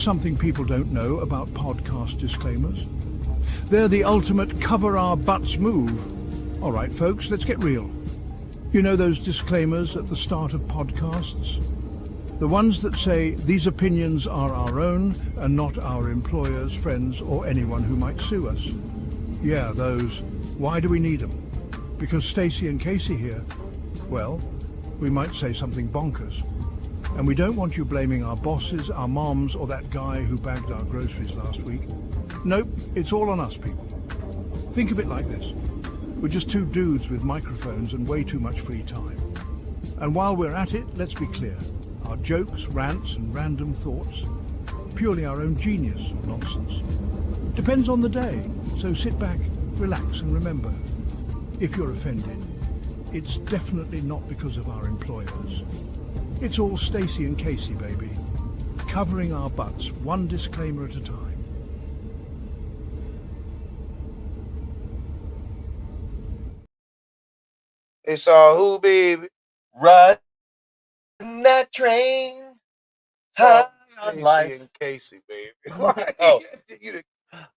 Something people don't know about podcast disclaimers. They're the ultimate cover our butts move. All right, folks, let's get real. You know those disclaimers at the start of podcasts? The ones that say these opinions are our own and not our employers, friends, or anyone who might sue us. Yeah, those. Why do we need them? Because Stacy and Casey here, well, we might say something bonkers. And we don't want you blaming our bosses, our moms, or that guy who bagged our groceries last week. Nope, it's all on us, people. Think of it like this. We're just two dudes with microphones and way too much free time. And while we're at it, let's be clear. Our jokes, rants, and random thoughts, purely our own genius or nonsense. Depends on the day, so sit back, relax, and remember, if you're offended, it's definitely not because of our employers. It's all Stacy and Casey, baby. Covering our butts, one disclaimer at a time. It's all who, baby? Riding that train. High on Stacy life. and Casey, baby. Oh. You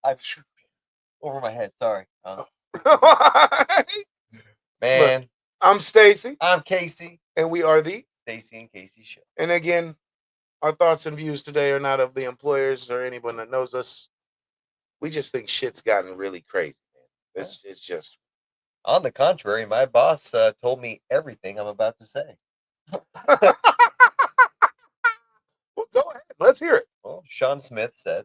I'm over my head. Sorry. Man. Man, I'm Stacy, I'm Casey. and we are the. Stacy and Casey Show. And again, our thoughts and views today are not of the employers or anyone that knows us. We just think shit's gotten really crazy, man. It's just. On the contrary, my boss told me everything I'm about to say. Well, go ahead. Let's hear it. Well, Sean Smith said,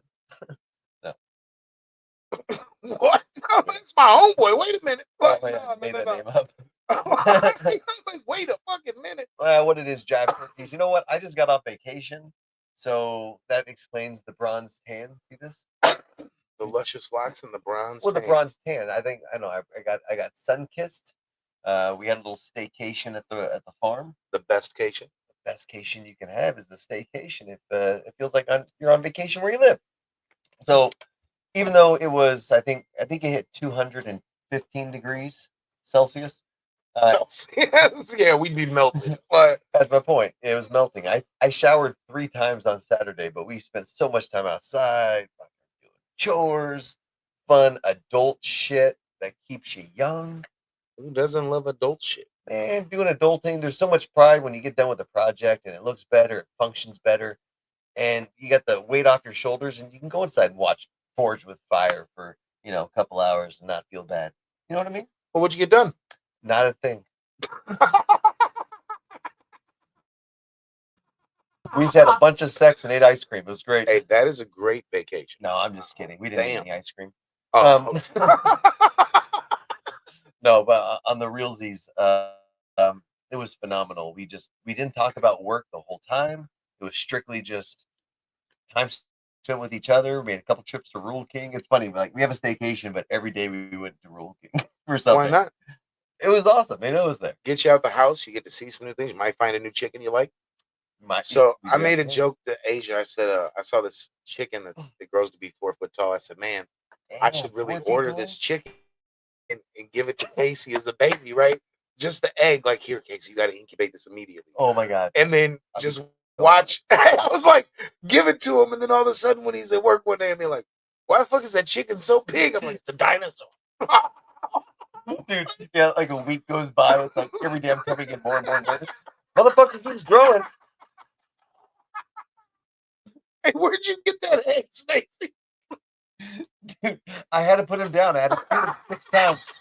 What? Oh, that's my homeboy. Wait a minute. oh, yeah, I made that name up. I was like, wait a fucking minute. What it is, Jive Turkeys. You know what? I just got off vacation, so that explains the bronze tan. See this? The luscious locks and the bronze. Well, the tan. bronze tan. I think I know. I got sun kissed. We had a little staycation at the farm. The best cation. The best cation you can have is the staycation. If it feels like you're on vacation where you live. So even though it was, I think it hit 215 degrees Celsius. Yeah, we'd be melted. But That's my point. It was melting. I showered 3 times on Saturday, but we spent so much time outside, doing chores, fun adult shit that keeps you young. who doesn't love adult shit? Man, doing adulting, there's so much pride when you get done with a project and it looks better, it functions better, and you got the weight off your shoulders, and you can go inside and watch Forge with Fire for a couple hours and not feel bad. You know what I mean? Well, what'd you get done? Not a thing. We just had a bunch of sex and ate ice cream. It was great. Hey, that is a great vacation. No, I'm just kidding. We didn't eat Damn. any ice cream. Oh. No, but on the realsies, it was phenomenal. We didn't talk about work the whole time. It was strictly just time spent with each other. We made a couple trips to Rule King. It's funny, like we have a staycation, but every day we went to Rule King or something. Why not? It was awesome. They know it was there. Get you out the house. You get to see some new things. You might find a new chicken you like. So I made a joke to Asia. I said, I saw this chicken that grows to be 4 foot tall. I said, man, I should really order this chicken and give it to Casey as a baby, right? Just the egg. Like, here, Casey, you got to incubate this immediately. Oh my God. And then just watch. I was like, give it to him. And then all of a sudden, when he's at work one day, I'm like, why the fuck is that chicken so big? I'm like, it's a dinosaur. Dude, yeah, like a week goes by. It's like every day I'm coming in more and more and more. Motherfucker keeps growing. Hey, where'd you get that egg, Stacy? Dude, I had to put him down. I had to feed him 6 times.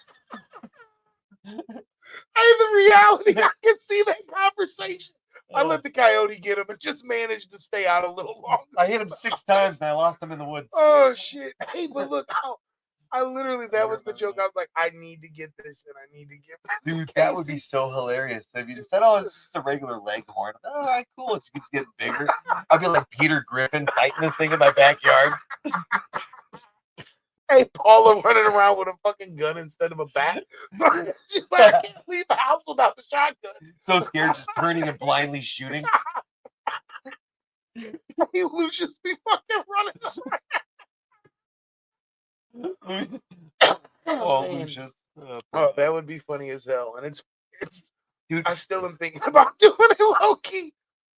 Hey, the reality, I can see that conversation. I let the coyote get him and just managed to stay out a little longer. I hit him 6 times and I lost him in the woods. Oh, shit. Hey, but look, I literally, that was the joke. I was like, I need to get this and I need to get this. Dude, that would be so hilarious. If you just said, oh, it's just a regular leghorn. All right, cool. It just keeps getting bigger. I'd be like Peter Griffin fighting this thing in my backyard. Hey, Paula running around with a fucking gun instead of a bat. She's like, I can't leave the house without the shotgun. So scared, just turning and blindly shooting. Hey, Lucius be fucking running around. Oh, Lucius. Oh, that would be funny as hell. And it's Dude, I still am thinking about doing it low key.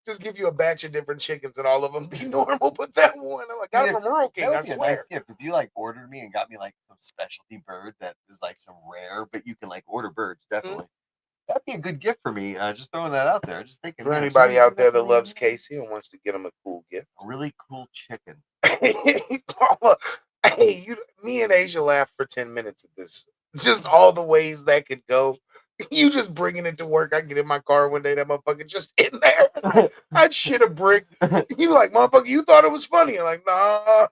just give you a batch of different chickens and all of them be normal, but that one, I'm like, got it from Rural King, That I would be a nice swear. gift if you like ordered me and got me like some specialty bird that is like some rare, but you can like order birds definitely. That'd be a good gift for me. Just throwing that out there. Just thinking For if anybody somebody out there do that for me, loves Casey and wants to get him a cool gift. a really cool chicken. Paula, hey, me and Asia laughed for 10 minutes at this. Just all the ways that could go. You just bringing it to work. I get in my car one day, that motherfucker just in there. I'd shit a brick. You like, motherfucker, you thought it was funny. I'm like, nah.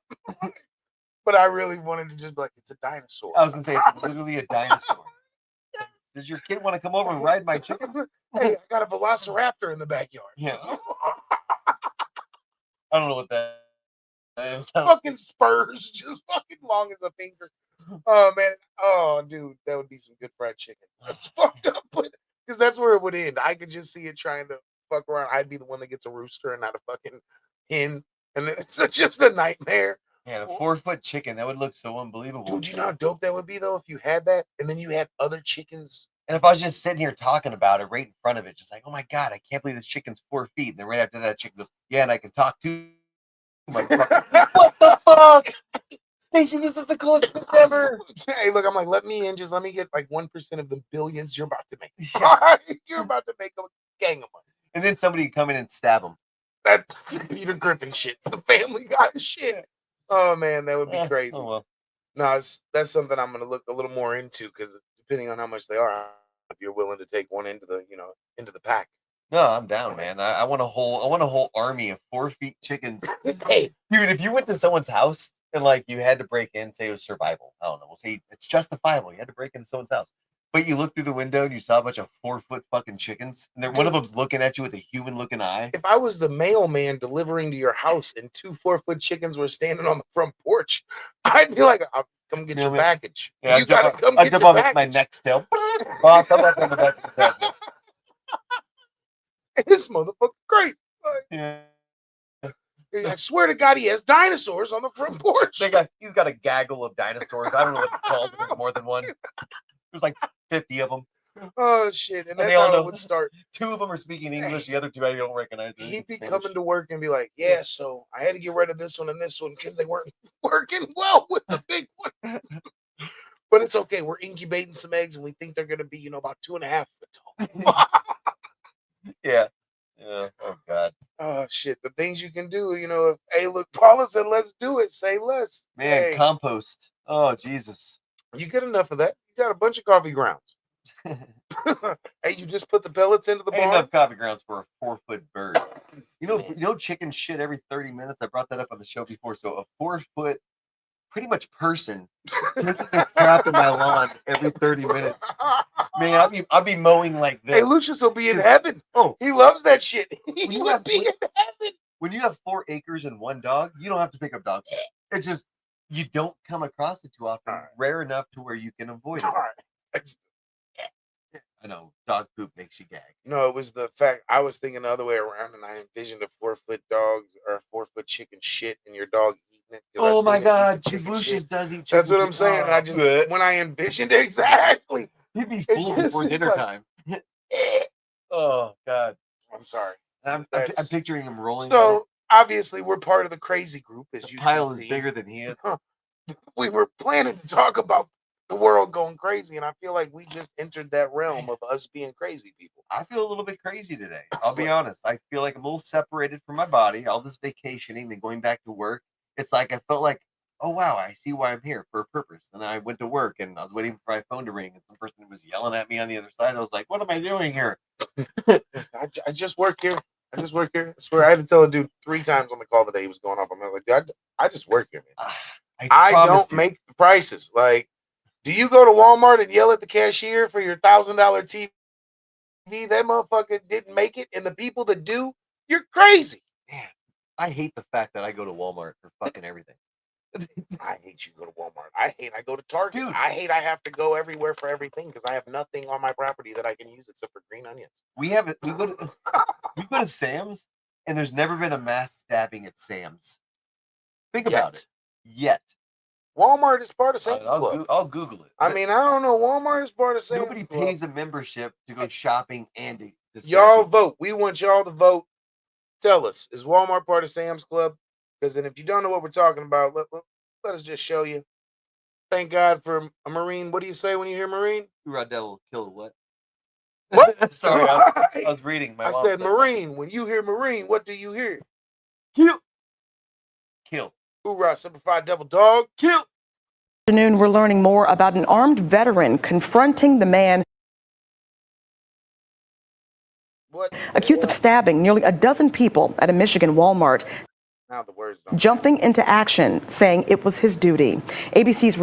But I really wanted to just be like, it's a dinosaur. I was gonna say it's literally a dinosaur. Does your kid want to come over and ride my chicken? Hey, I got a velociraptor in the backyard. Yeah. I don't know what that is. Fucking spurs, just fucking long as a finger. Oh man, oh dude, that would be some good fried chicken. That's fucked up, but because that's where it would end. I could just see it trying to fuck around. I'd be the one that gets a rooster and not a fucking hen, and then it's just a nightmare. Yeah, a 4-foot chicken, that would look so unbelievable. Dude, you know how dope that would be though if you had that, and then you had other chickens. And if I was just sitting here talking about it right in front of it, just like, oh my god, I can't believe this chicken's 4 feet. And then right after that, chicken goes, yeah, and I can talk too. Like, what the fuck? Stacey, this is the coolest thing ever. Hey, look, I'm like, let me in, just let me get like 1% of the billions you're about to make. You're about to make a gang of money. And then somebody would come in and stab him. That's Peter Griffin shit. The Family Guy shit. Oh man, that would be crazy. Oh, well. No, that's something I'm gonna look a little more into because depending on how much they are, if you're willing to take one into the pack. No, I'm down, man. I want a whole army of 4 feet chickens. Hey, Dude, if you went to someone's house and like you had to break in, say it was survival. I don't know. We'll say it's justifiable. You had to break into someone's house. But you look through the window and you saw a bunch of 4-foot fucking chickens, and then one of them's looking at you with a human-looking eye. if I was the mailman delivering to your house and 2 4-foot chickens were standing on the front porch, I'd be like, I'll come get your package. Yeah, you gotta come I'll get jump your on package. my next tail. Boss, I'm not going to back to This motherfucker crazy. Yeah. I swear to God, he has dinosaurs on the front porch. He's got a gaggle of dinosaurs. I don't know what it's called. There's more than one. There's like 50 of them. Oh shit! And that's they all how know. it would start. 2 of them are speaking English. The other 2 I don't recognize. He'd be coming to work and be like, "Yeah, so I had to get rid of this one and this one because they weren't working well with the big one." But it's okay. We're incubating some eggs, and we think they're gonna be, about 2.5 foot tall. Yeah. Yeah. Oh God. Oh shit! The things you can do, if hey, look, Paula said, "Let's do it." Say less. Man, hey, compost. Oh Jesus. you get enough of that. You got a bunch of coffee grounds. Hey, you just put the pellets into the Ain't barn. enough coffee grounds for a 4-foot bird. Chicken shit every 30 minutes. I brought that up on the show before. So a 4-foot, pretty much person, takes a crap in my lawn every 30 minutes. Man, I'll be mowing like this. Hey, Lucius will be in heaven. Oh, he loves that shit. He you would be in heaven. When you have 4 acres and 1 dog, you don't have to pick up dog. It's just you don't come across it too often. Right. Rare enough to where you can avoid it. All right. I know dog poop makes you gag. No, it was the fact I was thinking the other way around, and I envisioned a 4-foot dog or a 4-foot chicken shit, and your dog eating it. Oh my God, because Lucius does eat chicken. That's what I'm saying. And I just when I envisioned it, exactly, he'd be full before dinner time. Oh God, I'm sorry. I'm picturing him rolling. So obviously, we're part of the crazy group, as you pile see. is bigger than he is. We were planning to talk about the world going crazy, and I feel like we just entered that realm of us being crazy people. I feel a little bit crazy today. I'll be honest. I feel like I'm a little separated from my body. All this vacationing and going back to work. It's like I felt like, oh wow, I see why I'm here for a purpose. And I went to work and I was waiting for my phone to ring, and some person was yelling at me on the other side. I was like, what am I doing here? I just work here. I swear, I had to tell a dude 3 times on the call today he was going off. I'm like, dude, I just work here, man. I don't make the prices. Like, do you go to Walmart and yell at the cashier for your $1,000 TV? That motherfucker didn't make it, and the people that do, you're crazy. Man, I hate the fact that I go to Walmart for fucking everything. I hate you go to Walmart. I go to Target. Dude. I hate I have to go everywhere for everything because I have nothing on my property that I can use except for green onions. We go to Sam's, and there's never been a mass stabbing at Sam's. Think about it. Yet. Walmart is part of Sam's Club. I'll Google it. I mean, I don't know. Walmart is part of Sam's Nobody Club. pays a membership to go shopping and to Y'all vote. We want y'all to vote. Tell us, is Walmart part of Sam's Club? Because then if you don't know what we're talking about, let us just show you. Thank God for a Marine. What do you say when you hear Marine? Rondell will kill what? What? Sorry, I was reading. I said Marine. When you hear Marine, what do you hear? Kill. Kill. Hoorah, Simplified Devil Dog. Kill. Afternoon, we're learning more about an armed veteran confronting the man accused of stabbing nearly a dozen people at a Michigan Walmart. Now the words don't jumping into action, saying it was his duty. ABC's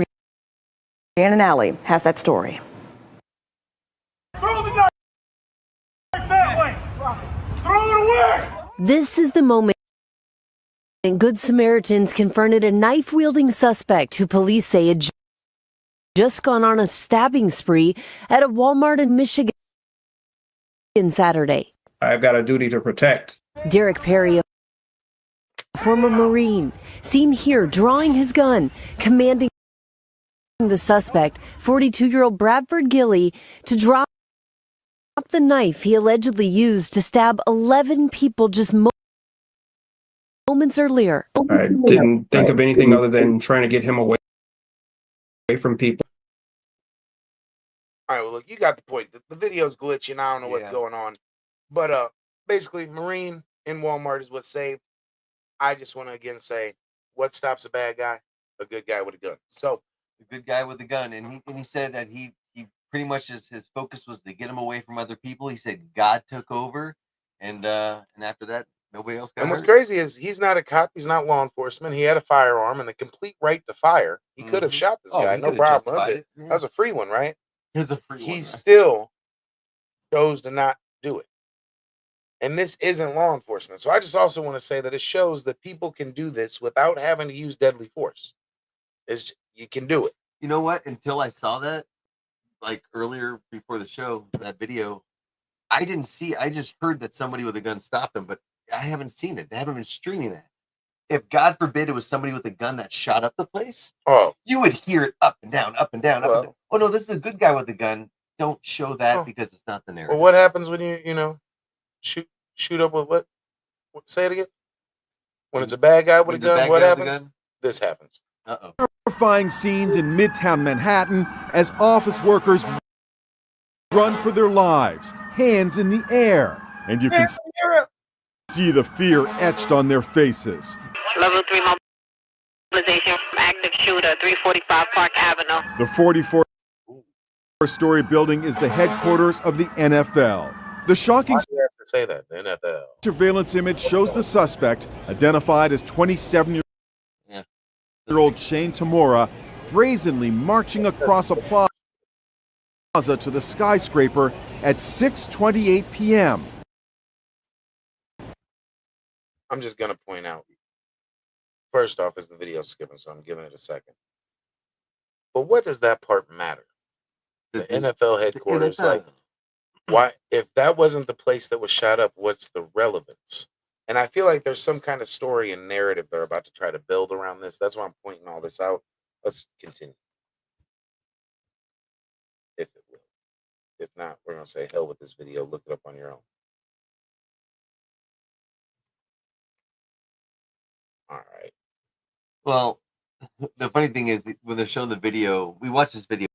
Rhiannon Alley has that story. Throw the knife that way. Throw it away. This is the moment Good Samaritans confronted a knife-wielding suspect who police say had just gone on a stabbing spree at a Walmart in Michigan Saturday. I've got a duty to protect. Derek Perry, a former Marine, seen here drawing his gun, commanding the suspect, 42-year-old Bradford Gilley, to drop the knife he allegedly used to stab 11 people just moments earlier. I didn't think of anything other than trying to get him away from people. All right, well, look, you got the point. The video's glitchy, and I don't know what's going on. But basically, Marine in Walmart is what saved. I just want to again say, what stops a bad guy? A good guy with a gun. So, a good guy with a gun, and he said that he pretty much his focus was to get him away from other people. He said God took over, and after that, nobody else got and what's hurt. crazy is he's not a cop, he's not law enforcement. He had a firearm and the complete right to fire. He could have shot this guy, no problem. That was a free one, right? It's a free one. He still chose to not do it. And this isn't law enforcement. So I just also want to say that it shows that people can do this without having to use deadly force. You can do it. You know what? Until I saw that, like earlier before the show, that video, I didn't see. I just heard that somebody with a gun stopped him, but I haven't seen it. They haven't been streaming that. If God forbid it was somebody with a gun that shot up the place, you would hear it up and down, up and down, up and down. Oh no, this is a good guy with a gun. Don't show that because it's not the narrative. Well, what happens when you shoot up with what? Say it again. When it's a bad guy with a gun, what happens? This happens. Terrifying scenes in Midtown Manhattan as office workers run for their lives, hands in the air, and you can see the fear etched on their faces. Level 3 mobilization from active shooter, 345 Park Avenue. The 44-story building is the headquarters of the NFL. The shocking say that the NFL surveillance image shows the suspect, identified as 27-year-old Shane Tamora, brazenly marching across a plaza to the skyscraper at 6:28 p.m. I'm just going to point out, first off, is the video skipping, so I'm giving it a second. But what does that part matter? The NFL headquarters, like, why? If that wasn't the place that was shot up, what's the relevance? And I feel like there's some kind of story and narrative they're about to try to build around this. That's why I'm pointing all this out. Let's continue. If it will. If not, we're going to say hell with this video. Look it up on your own. All right. Well, the funny thing is when they're showing the video, we watched this video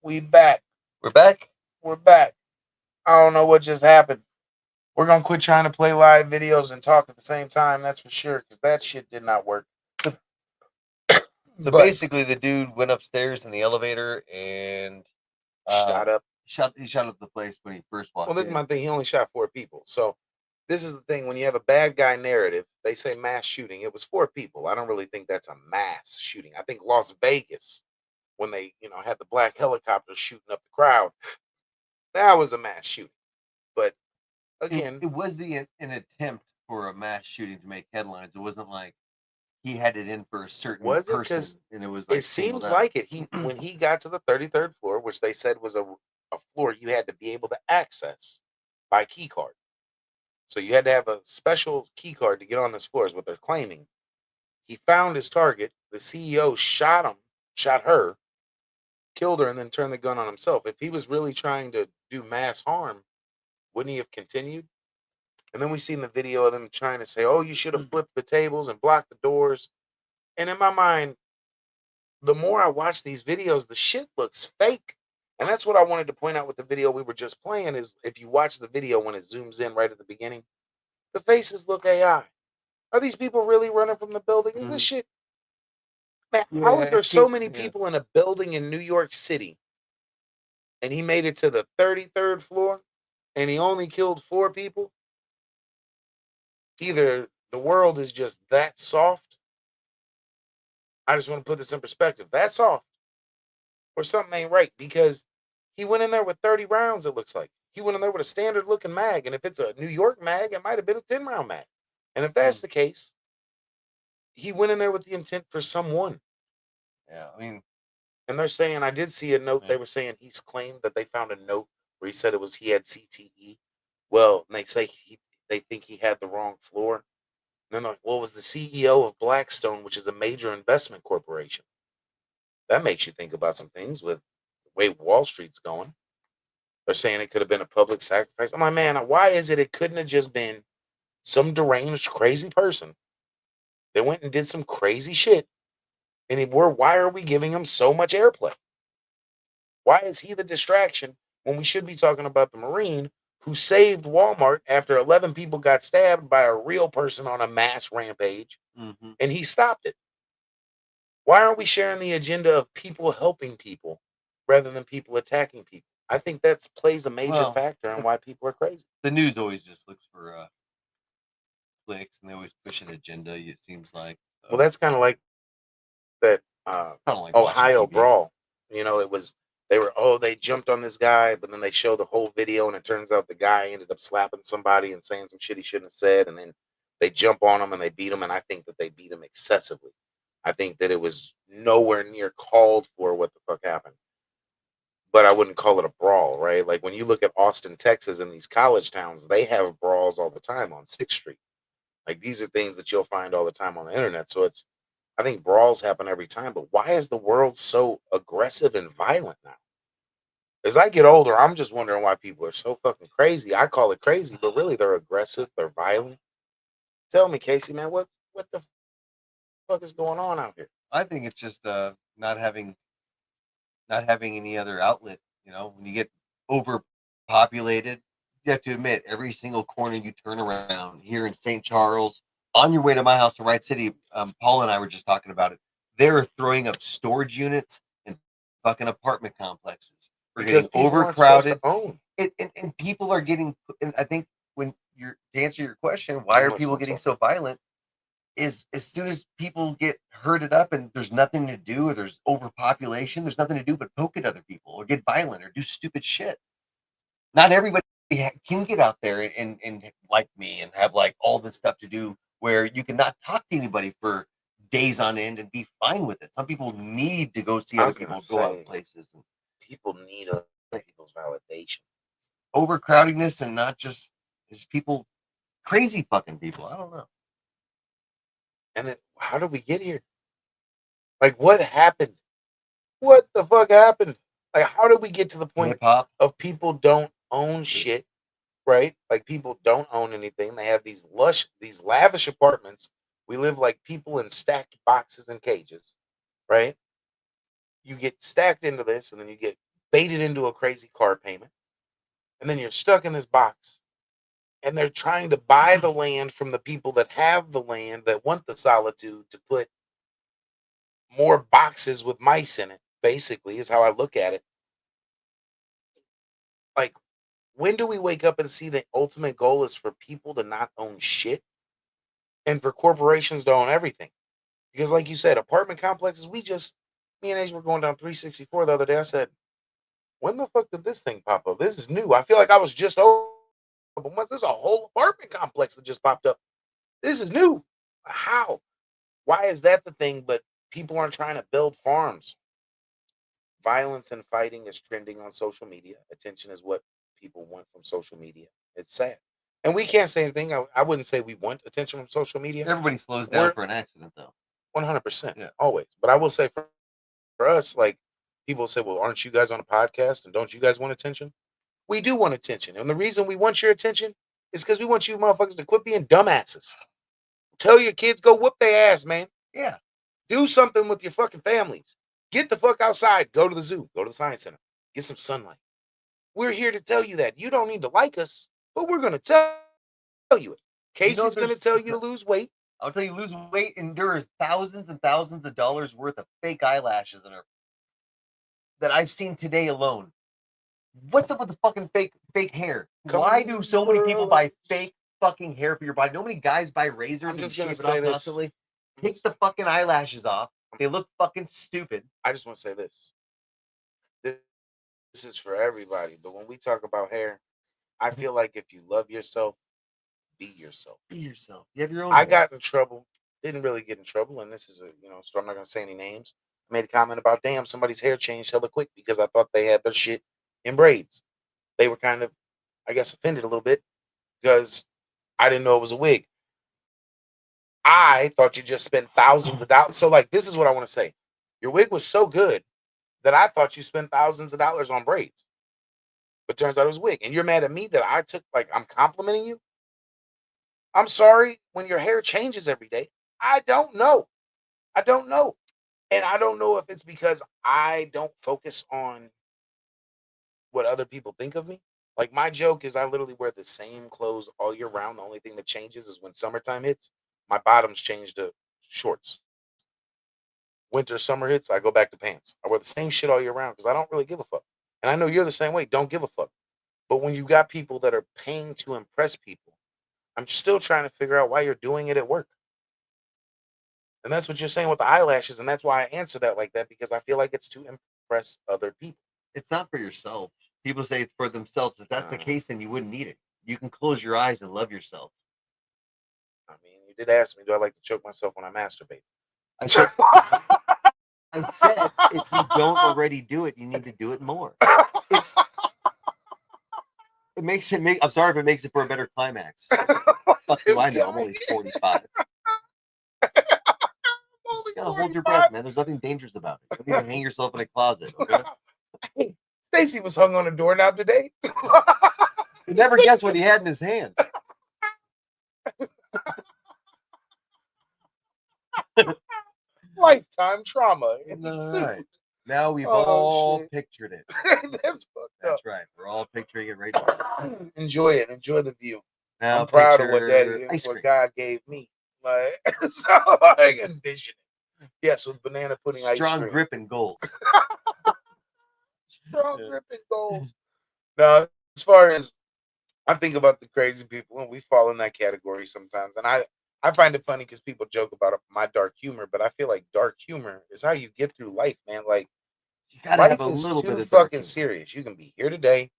We back. We're back. We're back. I don't know what just happened. We're gonna quit trying to play live videos and talk at the same time. That's for sure, because that shit did not work. So basically, the dude went upstairs in the elevator and shot up. He shot up the place when he first walked Well, this in. is my thing. He only shot 4 people. So this is the thing. When you have a bad guy narrative, they say mass shooting. It was 4 people. I don't really think that's a mass shooting. I think Las Vegas, when they had the black helicopter shooting up the crowd, that was a mass shooting. But again, it was an attempt for a mass shooting to make headlines. It wasn't like he had it in for a certain person, and it was like it seems like it. When he got to the 33rd floor, which they said was a floor you had to be able to access by key card. So you had to have a special key card to get on this floor, is what they're claiming. He found his target. The CEO shot him, shot her, killed her, and then turned the gun on himself. If he was really trying to do mass harm, wouldn't he have continued? And then we seen the video of them trying to say, oh, you should have flipped the tables and blocked the doors. And in my mind, the more I watch these videos, the shit looks fake. And that's what I wanted to point out with the video we were just playing is if you watch the video when it zooms in right at the beginning, the faces look AI. Are these people really running from the building? Is this shit? Man, how is there so many people in a building in New York City and he made it to the 33rd floor and he only killed 4 people? Either the world is just that soft. I just want to put this in perspective. That soft. Or something ain't right, because he went in there with 30 rounds, it looks like. He went in there with a standard looking mag. And if it's a New York mag, it might have been a 10-round mag. And if that's the case, he went in there with the intent for someone. Yeah, I mean, and they're saying, I did see a note. They were saying he's claimed that they found a note where he said he had CTE. Well, and they say they think he had the wrong floor. And then they're like, well, was the CEO of Blackstone, which is a major investment corporation. That makes you think about some things with the way Wall Street's going. They're saying it could have been a public sacrifice. I'm like, man, why is it couldn't have just been some deranged, crazy person that went and did some crazy shit? And why are we giving him so much airplay? Why is he the distraction when we should be talking about the Marine who saved Walmart after 11 people got stabbed by a real person on a mass rampage, and he stopped it? Why aren't we sharing the agenda of people helping people rather than people attacking people? I think that plays a major factor in why people are crazy. The news always just looks for clicks, and they always push an agenda, it seems like. Well, that's kind of like that Ohio brawl. They jumped on this guy, but then they show the whole video, and it turns out the guy ended up slapping somebody and saying some shit he shouldn't have said, and then they jump on him and they beat him, and I think that they beat him excessively. I think that it was nowhere near called for what the fuck happened. But I wouldn't call it a brawl, right? Like when you look at Austin, Texas, and these college towns, they have brawls all the time on 6th Street. Like these are things that you'll find all the time on the internet. So I think brawls happen every time. But why is the world so aggressive and violent now? As I get older, I'm just wondering why people are so fucking crazy. I call it crazy, but really they're aggressive, they're violent. Tell me, Casey, man, what the fuck is going on out here? I think it's just not having any other outlet. When you get overpopulated, you have to admit every single corner you turn around here in St. Charles, on your way to my house in Wright City, Paul and I were just talking about it. They're throwing up storage units and fucking apartment complexes. We're getting overcrowded. And people are getting. And I think to answer your question, why are people getting so violent? Is as soon as people get herded up and there's nothing to do, or there's overpopulation, there's nothing to do but poke at other people or get violent or do stupid shit. Not everybody can get out there and like me and have like all this stuff to do where you can not talk to anybody for days on end and be fine with it. Some people need to go see other people, go out places. And people need other people's validation. Overcrowdedness, and not just people, crazy fucking people. I don't know. And then how did we get here? Like, what happened? What the fuck happened? Like, how did we get to the point of people don't own shit, right? Like, people don't own anything. They have these lavish apartments. We live like people in stacked boxes and cages, right? You get stacked into this, and then you get baited into a crazy car payment, and then you're stuck in this box. And they're trying to buy the land from the people that have the land, that want the solitude, to put more boxes with mice in it, basically, is how I look at it. Like, when do we wake up and see the ultimate goal is for people to not own shit and for corporations to own everything? Because, like you said, apartment complexes, me and Asia were going down 364 the other day. I said, when the fuck did this thing pop up? This is new. I feel like I was just over. But once there's a whole apartment complex that just popped up. This is new. How? Why is that the thing? But people aren't trying to build farms. Violence and fighting is trending on social media. Attention is what people want from social media. It's sad. And we can't say anything. I wouldn't say we want attention from social media. Everybody slows down for an accident, though. 100%. Yeah. Always. But I will say for us, like, people say, well, aren't you guys on a podcast? And don't you guys want attention? We do want attention. And the reason we want your attention is because we want you motherfuckers to quit being dumbasses. Tell your kids, go whoop their ass, man. Yeah. Do something with your fucking families. Get the fuck outside. Go to the zoo. Go to the science center. Get some sunlight. We're here to tell you that. You don't need to like us, but we're going to tell you it. Casey's going to tell you to lose weight. I'll tell you, lose weight, and there are thousands and thousands of dollars worth of fake eyelashes that I've seen today alone. What's up with the fucking fake hair? Why do so many people buy fake fucking hair for your body? No many guys buy razors and shave it off constantly. Take the fucking eyelashes off. They look fucking stupid. I just want to say this. This is for everybody. But when we talk about hair, I feel like if you love yourself, be yourself. Be yourself. You have your own. I got in trouble. Didn't really get in trouble. And this is so I'm not going to say any names. I made a comment about, damn, somebody's hair changed hella quick because I thought they had their shit in braids. They were kind of, I guess, offended a little bit because I didn't know it was a wig. I thought you just spent thousands of dollars. So, like, this is what I want to say. Your wig was so good that I thought you spent thousands of dollars on braids. But turns out it was a wig. And you're mad at me that I took, like, I'm complimenting you? I'm sorry, when your hair changes every day, I don't know. I don't know. And I don't know if it's because I don't focus on what other people think of me. Like, my joke is I literally wear the same clothes all year round. The only thing that changes is when summertime hits, my bottoms change to shorts. Winter, summer hits, I go back to pants. I wear the same shit all year round because I don't really give a fuck. And I know you're the same way. Don't give a fuck. But when you got people that are paying to impress people, I'm still trying to figure out why you're doing it at work. And that's what you're saying with the eyelashes. And that's why I answer that like that, because I feel like it's to impress other people. It's not for yourself. People say it's for themselves. If that's the case, then you wouldn't need it. You can close your eyes and love yourself. I mean, you did ask me, do I like to choke myself when I masturbate? I said if you don't already do it, you need to do it more. It makes it I'm sorry if it makes it for a better climax. Fuck do I know? I'm only 45. You gotta hold your breath, man. There's nothing dangerous about it. Don't even hang yourself in a closet, okay? Hey, Stacy was hung on a doorknob today. You never guess what he had in his hand. Lifetime trauma. All right. Now we've all pictured it. That's fucked up. That's right. We're all picturing it right now. Enjoy it. Enjoy the view. Now I'm proud of what God gave me. Like, so I envision it. Yes, with banana pudding ice cream. Strong grip and goals. Strong grip and goals. Now, as far as I think about the crazy people, and we fall in that category sometimes. And I find it funny because people joke about my dark humor, but I feel like dark humor is how you get through life, man. Like, you gotta have a little bit of fucking serious. You can be here today,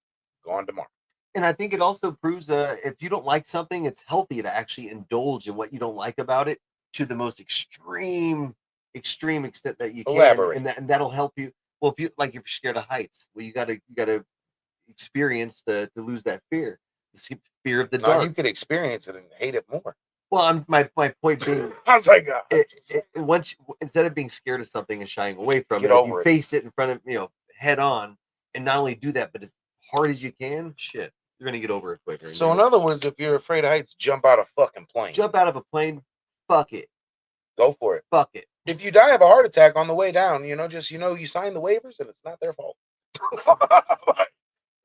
gone tomorrow. And I think it also proves if you don't like something, it's healthy to actually indulge in what you don't like about it to the most extreme extent that you can. Elaborate. And that'll help you. Well, if you're scared of heights, well, you gotta experience to lose that fear. The fear of the dark. You could experience it and hate it more. Well, my point being, I was like, once instead of being scared of something and shying away from it, you face it in front of head on, and not only do that, but as hard as you can, shit, you're gonna get over it quicker. So in other words, if you're afraid of heights, jump out of a fucking plane. Jump out of a plane, fuck it, go for it. Fuck it. If you die of a heart attack on the way down, you sign the waivers and it's not their fault.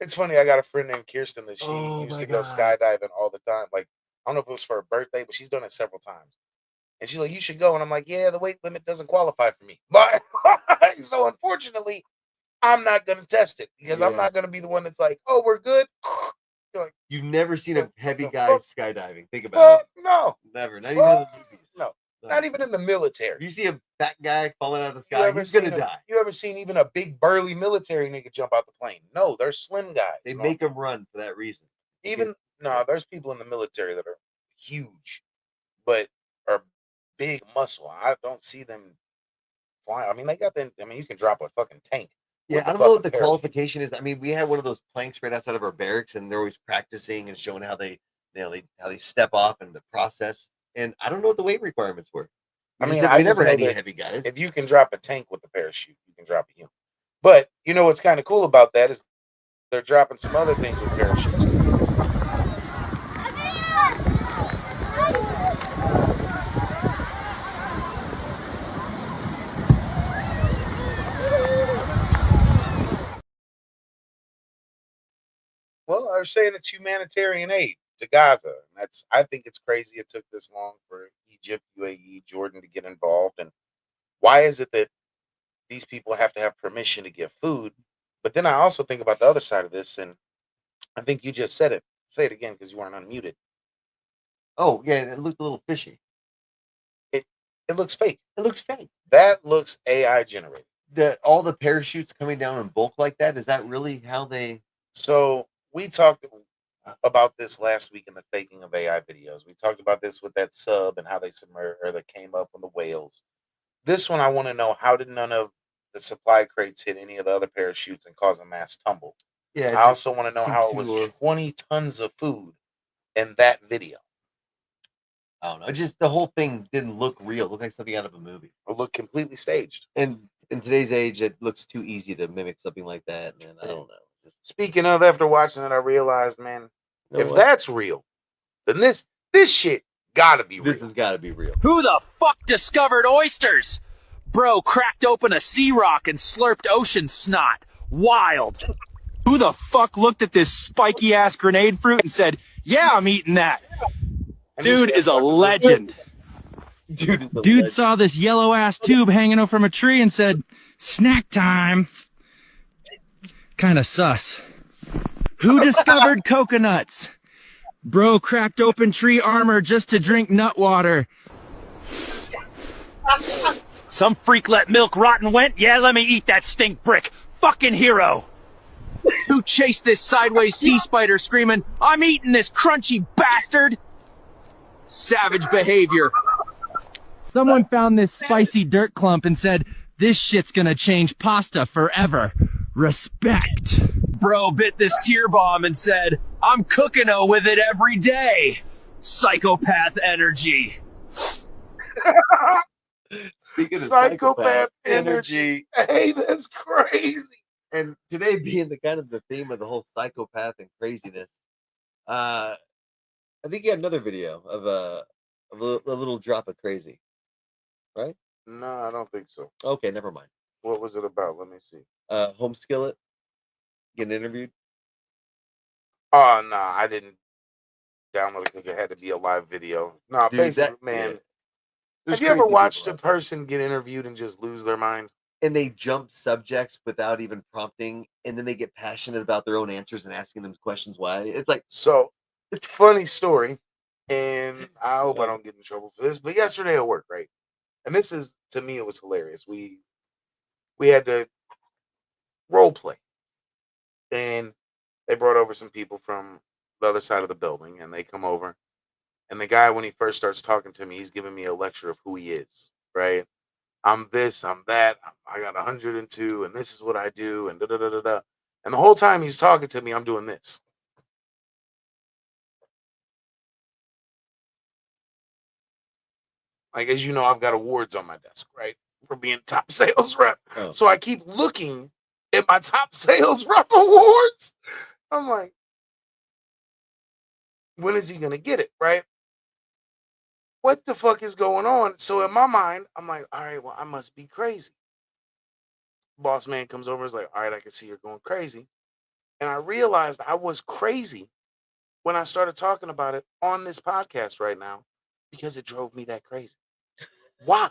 It's funny. I got a friend named Kirsten that she Oh used my to go God. skydiving all the time. Like, I don't know if it was for her birthday, but she's done it several times. And she's like, "You should go." And I'm like, "Yeah, the weight limit doesn't qualify for me." But so unfortunately, I'm not gonna test it because I'm Yeah. not gonna be the one that's like, "Oh, we're good." You're like, You've never seen a heavy the guy fuck? skydiving. Think about fuck no, it. Never. Not even in the fuck movies. no, No. not even in the military. If you see a fat guy falling out of the You sky, ever he's gonna seen die. You ever seen even a big burly military nigga jump out the plane? No, they're slim guys. They No. make them run for that reason. Even no, there's people in the military that are huge, but are big muscle. I don't see them flying. I mean, they got them. I mean, you can drop a fucking tank. Yeah, with I the don't know what fucking the parachute. qualification is. I mean, we had one of those planks right outside of our barracks, and they're always practicing and showing how they, how they step off and the process. And I don't know what the weight requirements were. I We mean, just I never just know had any that heavy guys. if you can drop a tank with the parachute, you can drop a human. But you know what's kind of cool about that is they're dropping some other things with parachutes. Well, they're saying it's humanitarian aid to Gaza. And I think it's crazy it took this long for Egypt, UAE, Jordan to get involved. And why is it that these people have to have permission to give food? But then I also think about the other side of this, and I think you just said it. Say it again because you weren't unmuted. Oh yeah, it looked a little fishy. It looks fake. It looks fake. That looks AI generated. All the parachutes coming down in bulk like that, is that really how they? So we talked about this last week in the faking of AI videos. We talked about this with that sub and how they submerged or that came up on the whales. This one, I want to know, how did none of the supply crates hit any of the other parachutes and cause a mass tumble? Yeah. I also want to know how it was 20 tons of food in that video. I don't know. Just the whole thing didn't look real. It looked like something out of a movie. It looked completely staged. And in today's age, it looks too easy to mimic something like that. And I don't know. Speaking of, after watching it, I realized, man, if that's real, then this shit gotta be real. This has got to be real. Who the fuck discovered oysters? Bro cracked open a sea rock and slurped ocean snot. Wild. Who the fuck looked at this spiky ass grenade fruit and said, "Yeah, I'm eating that"? Dude is a legend. Dude saw this yellow ass tube hanging up from a tree and said, "Snack time." Kinda sus. Who discovered coconuts? Bro cracked open tree armor just to drink nut water. Some freak let milk rot and went, "Yeah, let me eat that stink brick." Fucking hero. Who chased this sideways sea spider screaming, "I'm eating this crunchy bastard"? Savage behavior. Someone found this spicy dirt clump and said, "This shit's gonna change pasta forever. Respect." Bro bit this tear bomb and said, "I'm cooking with it every day." Psychopath energy. Speaking of Psychopath energy. Hey, that's crazy. And today being the kind of the theme of the whole psychopath and craziness, I think you had another video of a little drop of crazy, right? No, I don't think so. Okay, never mind. What was it about? Let me see. Home skillet getting interviewed. Oh no, I didn't download it because it had to be a live video. No, Dude, basically, that- man. yeah. There's Have you ever crazy watched people a out there. person get interviewed and just lose their mind? And they jump subjects without even prompting, and then they get passionate about their own answers and asking them questions why. It's like, So, it's a funny story, and I hope I don't get in trouble for this. But yesterday at work, right? And this is, to me, it was hilarious. We had to role play, and they brought over some people from the other side of the building, and they come over, and the guy, when he first starts talking to me, he's giving me a lecture of who he is, right? I'm this, I'm that, I got 102, and this is what I do, and da da da da da. And the whole time he's talking to me, I'm doing this. Like, as you know, I've got awards on my desk, right? For being top sales rep. Oh. So I keep looking at my top sales rep awards. I'm like, when is he going to get it, right? What the fuck is going on? So in my mind, I'm like, all right, well, I must be crazy. boss man comes over and is like, all right, I can see you're going crazy. And I realized I was crazy when I started talking about it on this podcast right now because it drove me that crazy. Why?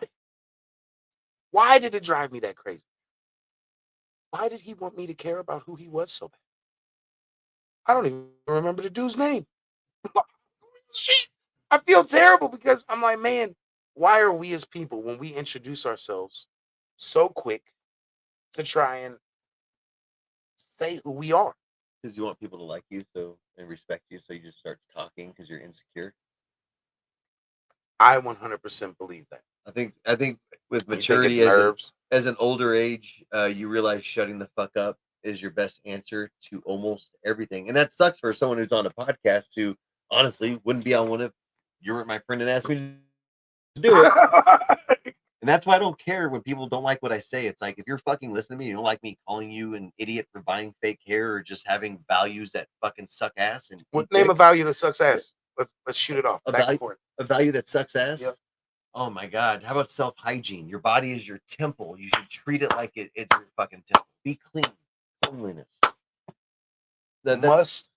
Why did it drive me that crazy? Why did he want me to care about who he was so bad? I don't even remember the dude's name. Shit. I feel terrible because I'm like, man, why are we as people, when we introduce ourselves, so quick to try and say who we are? Because you want people to like you and respect you, so you just start talking because you're insecure. I 100% believe that. I think with maturity as an older age, you realize shutting the fuck up is your best answer to almost everything. And that sucks for someone who's on a podcast who honestly wouldn't be on one if you weren't my friend and asked me to do it. And that's why I don't care when people don't like what I say. It's like, if you're fucking listening to me, you don't like me calling you an idiot for buying fake hair or just having values that fucking suck ass. And what name a value that sucks ass? Let's shoot it off. A value that sucks ass. Yep. Oh my God. How about self-hygiene? Your body is your temple. You should treat it like it's your fucking temple. Be clean. Cleanliness. Must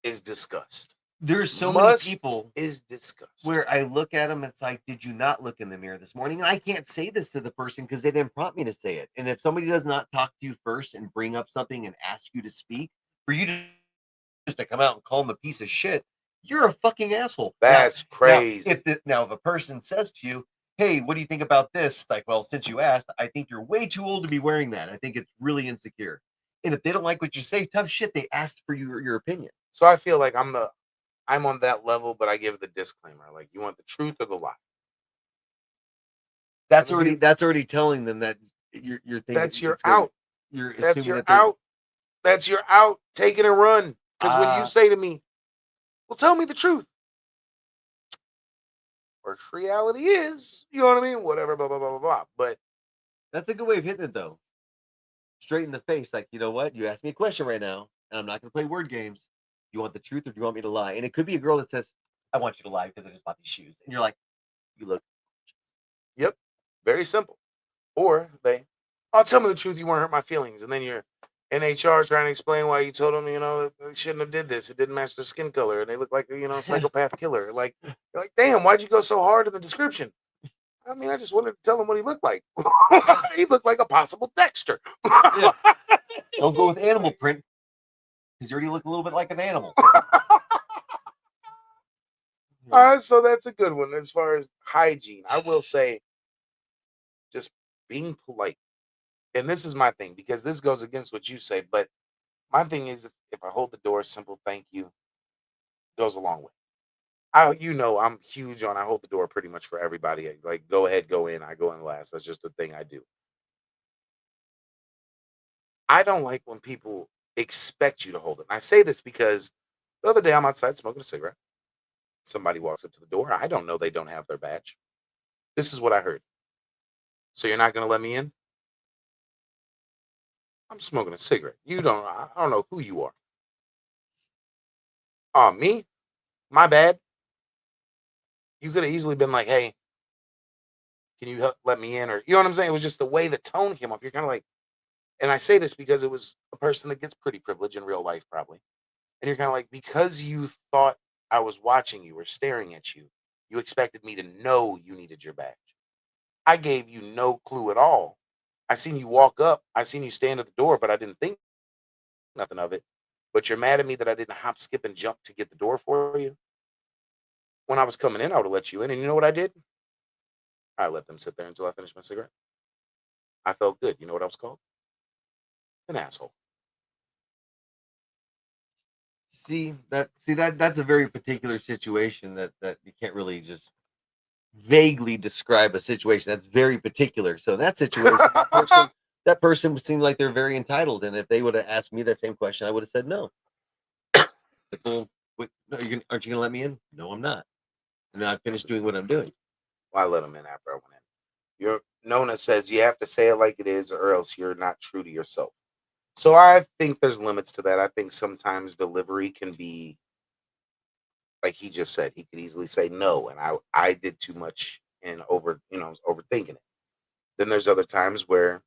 is disgust. There's so many people is disgust where I look at them. It's like, did you not look in the mirror this morning? And I can't say this to the person because they didn't prompt me to say it. And if somebody does not talk to you first and bring up something and ask you to speak, for you just to come out and call them a piece of shit, you're a fucking asshole. That's crazy. Now, if a person says to you, hey, what do you think about this? It's like, well, since you asked, I think you're way too old to be wearing that. I think it's really insecure. And if they don't like what you say, tough shit, they asked for your opinion. So I feel like I'm on that level, but I give the disclaimer. Like, you want the truth or the lie? That's already telling them that you're thinking that's your out. You're that's your out. That's your out. Take it and run. Because when you say to me, well, tell me the truth. Or reality is, you know what I mean? Whatever, blah, blah, blah, blah, blah. But that's a good way of hitting it, though. Straight in the face. Like, you know what? You asked me a question right now, and I'm not going to play word games. Do you want the truth or do you want me to lie? And it could be a girl that says, I want you to lie because I just bought these shoes. And you're like, you look. Yep. Very simple. Or tell me the truth. You won't hurt my feelings. And then you're in HR trying to explain why you told them, that they shouldn't have did this. It didn't match their skin color. And they look like, psychopath killer. Like, you're like, damn, why'd you go so hard in the description? I mean, I just wanted to tell him what he looked like. He looked like a possible Dexter. Yeah. Don't go with animal print. Because you already look a little bit like an animal. All right, so that's a good one as far as hygiene. I will say, just being polite. And this is my thing, because this goes against what you say. But my thing is, if I hold the door, simple thank you goes a long way. I'm huge on I hold the door pretty much for everybody. Like, go ahead, go in. I go in last. That's just the thing I do. I don't like when people expect you to hold it. And I say this because the other day I'm outside smoking a cigarette. Somebody walks up to the door. I don't know they don't have their badge. This is what I heard. So you're not going to let me in? I'm smoking a cigarette. I don't know who you are. Oh, me? My bad. You could have easily been like, hey, can you let me in? Or, you know what I'm saying? It was just the way the tone came up. You're kind of like, and I say this because it was a person that gets pretty privileged in real life, probably. And you're kind of like, because you thought I was watching you or staring at you, you expected me to know you needed your badge. I gave you no clue at all. I seen you walk up. I seen you stand at the door, but I didn't think nothing of it. But you're mad at me that I didn't hop, skip, and jump to get the door for you. When I was coming in, I would have let you in. And you know what I did? I let them sit there until I finished my cigarette. I felt good. You know what I was called? An asshole. That's a very particular situation that you can't really just vaguely describe a situation. That's very particular. So in that situation, that person seemed like they're very entitled. And if they would have asked me that same question, I would have said no. Aren't you gonna let me in? No, I'm not. And then I finished doing what I'm doing. Well, I let them in after I went in. Nona says you have to say it like it is, or else you're not true to yourself. So I think there's limits to that. I think sometimes delivery can be, like he just said, he could easily say no, and I did too much and overthinking it. Then there's other times where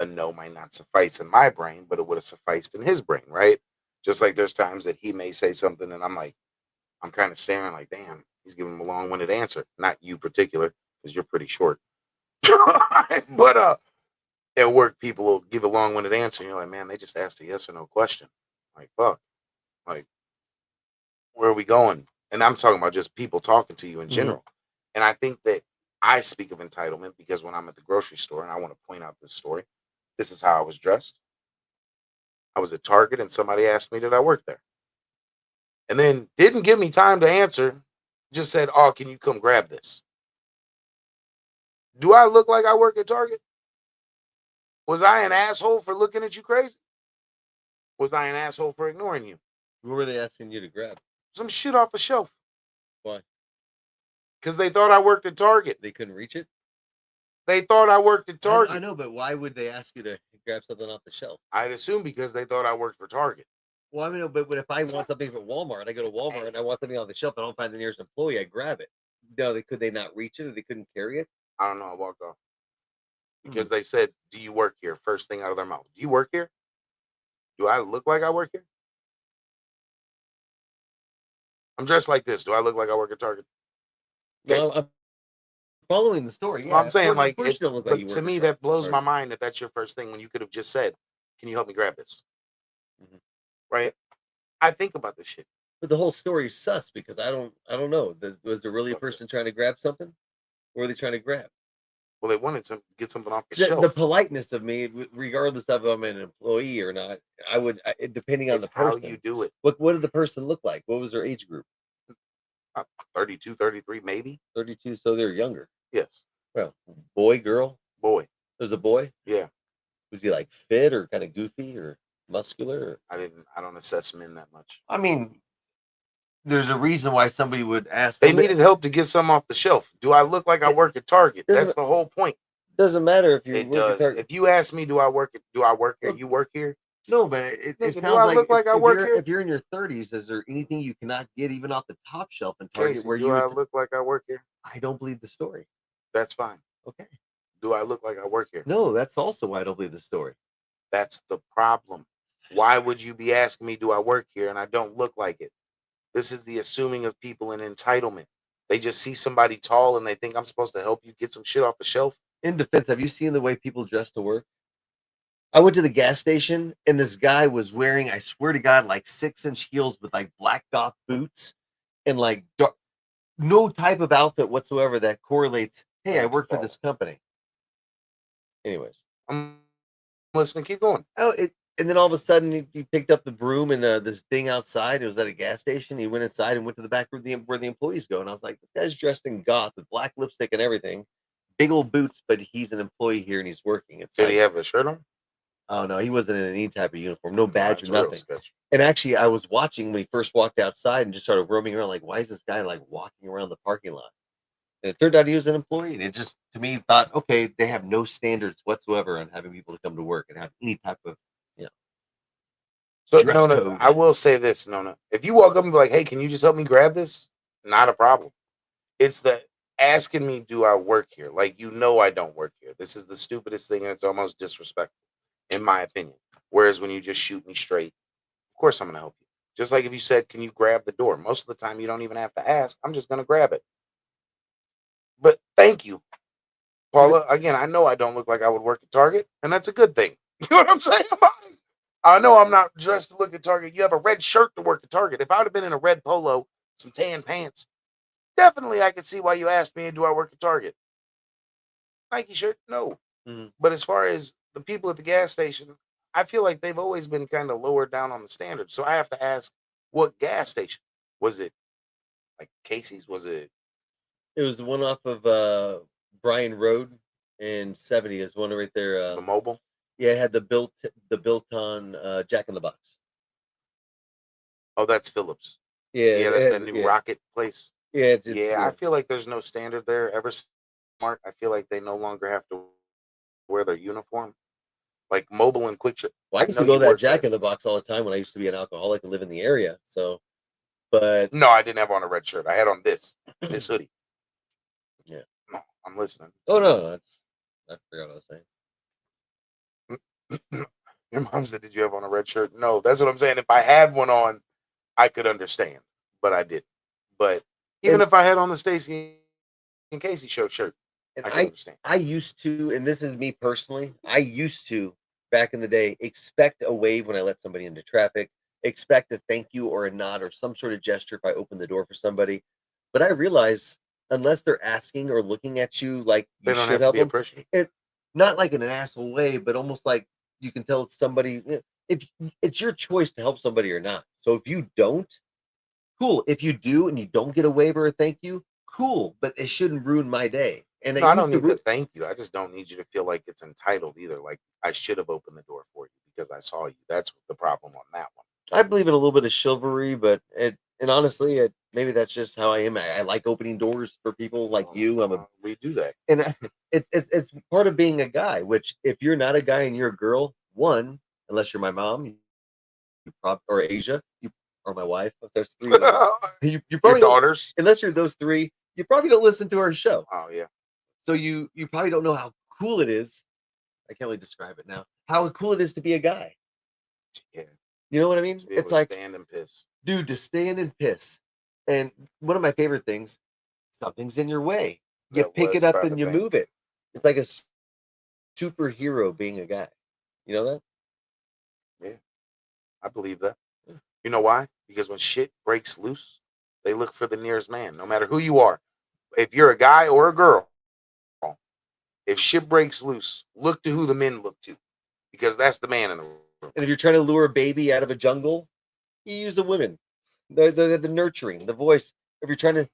a no might not suffice in my brain, but it would have sufficed in his brain, right? Just like there's times that he may say something and I'm kind of staring like, damn, he's giving him a long-winded answer. Not you particular, because you're pretty short. But at work, people will give a long-winded answer. And you're like, man, they just asked a yes or no question. Like, fuck. Like, where are we going? And I'm talking about just people talking to you in general. And I think that I speak of entitlement because when I'm at the grocery store, and I want to point out this story, this is how I was dressed. I was at Target and somebody asked me, did I work there? And then didn't give me time to answer, just said, oh, can you come grab this? Do I look like I work at Target? Was I an asshole for looking at you crazy? Was I an asshole for ignoring you? What were they asking you to grab? Some shit off a shelf. Why? Because they thought I worked at Target. They couldn't reach it? They thought I worked at Target. I know, but why would they ask you to grab something off the shelf? I'd assume because they thought I worked for Target. Well, I mean, but if I want something from Walmart, I go to Walmart and I want something on the shelf, I don't find the nearest employee, I grab it. No, could they not reach it or they couldn't carry it? I don't know. I walked off. Because they said, do you work here? First thing out of their mouth. Do you work here? Do I look like I work here? I'm dressed like this. Do I look like I work at Target? No, I'm following the story. Yeah, Well, I'm saying, like, to me, that blows my mind that that's your first thing when you could have just said, can you help me grab this? Right? I think about this shit. But the whole story is sus because I don't know. Was there really a person trying to grab something? What were they trying to grab? Well, they wanted to get something off the The shelf. politeness of me, regardless of if I'm an employee or not, I would, depending on the person. How you do it. What did the person look like? What was their age group? 32, 33, maybe. 32, so they're younger. Yes. Well, boy, girl? Boy. There's a boy? Yeah. Was he like fit or kind of goofy or muscular? Or? I don't assess men that much. I mean, there's a reason why somebody would ask. They needed help to get something off the shelf. Do I look like I work at Target? That's the whole point. Doesn't matter if you It work at does. Target. If you ask me, do I work here? You work here? No, but it sounds do I like look like I work here? if you're in your 30s, is there anything you cannot get even off the top shelf in Target Casey, where do you I look like I work here? I don't believe the story. That's fine. Okay. Do I look like I work here? No, that's also why I don't believe the story. That's the problem. Why would you be asking me, do I work here? And I don't look like it. This is the assuming of people in entitlement. They just see somebody tall and they think I'm supposed to help you get some shit off the shelf. In defense, have you seen the way people dress to work? I went to the gas station and this guy was wearing, I swear to God, like 6-inch heels with like black dock boots and like no type of outfit whatsoever that correlates. Hey, I work for this company. Anyways, I'm listening. Keep going. Oh, and then all of a sudden he picked up the broom and this thing outside. It was at a gas station. He went inside and went to the back where the employees go. And I was like, this guy's dressed in goth with black lipstick and everything, big old boots, but he's an employee here and he's working. Did he have a shirt on? Oh no, he wasn't in any type of uniform, no badge or nothing. And actually, I was watching when he first walked outside and just started roaming around. Like, why is this guy like walking around the parking lot? And it turned out he was an employee. And it just, to me, thought, okay, they have no standards whatsoever on having people to come to work and have any type of, So Nona, I will say this, Nona. If you walk up and be like, hey, can you just help me grab this? Not a problem. It's the asking me, do I work here? Like, I don't work here. This is the stupidest thing, and it's almost disrespectful, in my opinion. Whereas when you just shoot me straight, of course I'm going to help you. Just like if you said, can you grab the door? Most of the time, you don't even have to ask. I'm just going to grab it. But thank you, Paula. Again, I know I don't look like I would work at Target, and that's a good thing. You know what I'm saying? I know I'm not dressed to look at Target. You have a red shirt to work at Target. If I would have been in a red polo, some tan pants, definitely I could see why you asked me, do I work at Target? Nike shirt? No. But as far as the people at the gas station, I feel like they've always been kind of lower down on the standards. So I have to ask, what gas station? Was it like Casey's? Was it? It was the one off of Bryan Road and 70 is one right there. The Mobile? Yeah, it had the built-on Jack in the Box. Oh, that's Phillips. Yeah, that's that new Rocket place. Yeah, I feel like there's no standard there. Ever Smart, I feel like they no longer have to wear their uniform. Like Mobile and Quick Trip. Well, I used to go to that Jack in the Box all the time when I used to be an alcoholic and live in the area. So, but no, I didn't have on a red shirt. I had on this hoodie. Yeah, no, I'm listening. Oh no, I forgot what I was saying. Your mom said, "Did you have on a red shirt?" No, that's what I'm saying. If I had one on, I could understand, but I didn't. But even if I had on the Stacy and Casey show shirt, And I could understand. I used to, and this is me personally, I used to back in the day expect a wave when I let somebody into traffic, expect a thank you or a nod or some sort of gesture if I open the door for somebody. But I realize unless they're asking or looking at you like They you don't should have to help be them, appreciative. it not like in an asshole way, but almost like you can tell it's somebody. If it's your choice to help somebody or not. So if you don't, cool. If you do and you don't get a waiver or thank you, cool. But it shouldn't ruin my day. And No, I don't need to thank you. I just don't need you to feel like it's entitled either. Like I should have opened the door for you because I saw you. That's the problem on that one. I believe in a little bit of chivalry, but and honestly, maybe that's just how I am. I like opening doors for people like you. We do that, and it's part of being a guy. Which if you're not a guy and you're a girl, one, unless you're my mom, you or Asia, you or my wife. There's three of them. You probably your daughters, unless you're those three, you probably don't listen to our show. Oh yeah. So you probably don't know how cool it is. I can't really describe it now. How cool it is to be a guy. Yeah. You know what I mean? It's like stand and piss. Dude, to stand and piss. And one of my favorite things, something's in your way. You pick it up and you move it. It's like a superhero being a guy. You know that? Yeah. I believe that. You know why? Because when shit breaks loose, they look for the nearest man, no matter who you are. If you're a guy or a girl, if shit breaks loose, look to who the men look to, because that's the man in the room. And if you're trying to lure a baby out of a jungle, you use the women, the nurturing, the voice. If you're trying